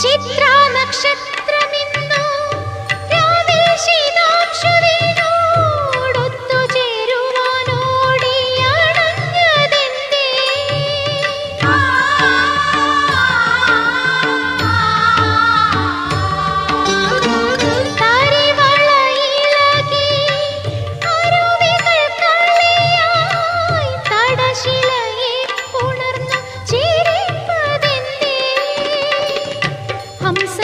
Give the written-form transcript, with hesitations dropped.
ചിത്രാ നക്ഷത്രമിന്നു രാവിൽ ശീതാംശു വീണോടൊത്തു ചേരുവാനോടിയണഞ്ഞതെന്തേ? തരിവളയിളകി അരുവികൾ കളിയായി തടശിലയെ പുണർന്നു ചിരിപ്പതെന്തേ? ഹംസ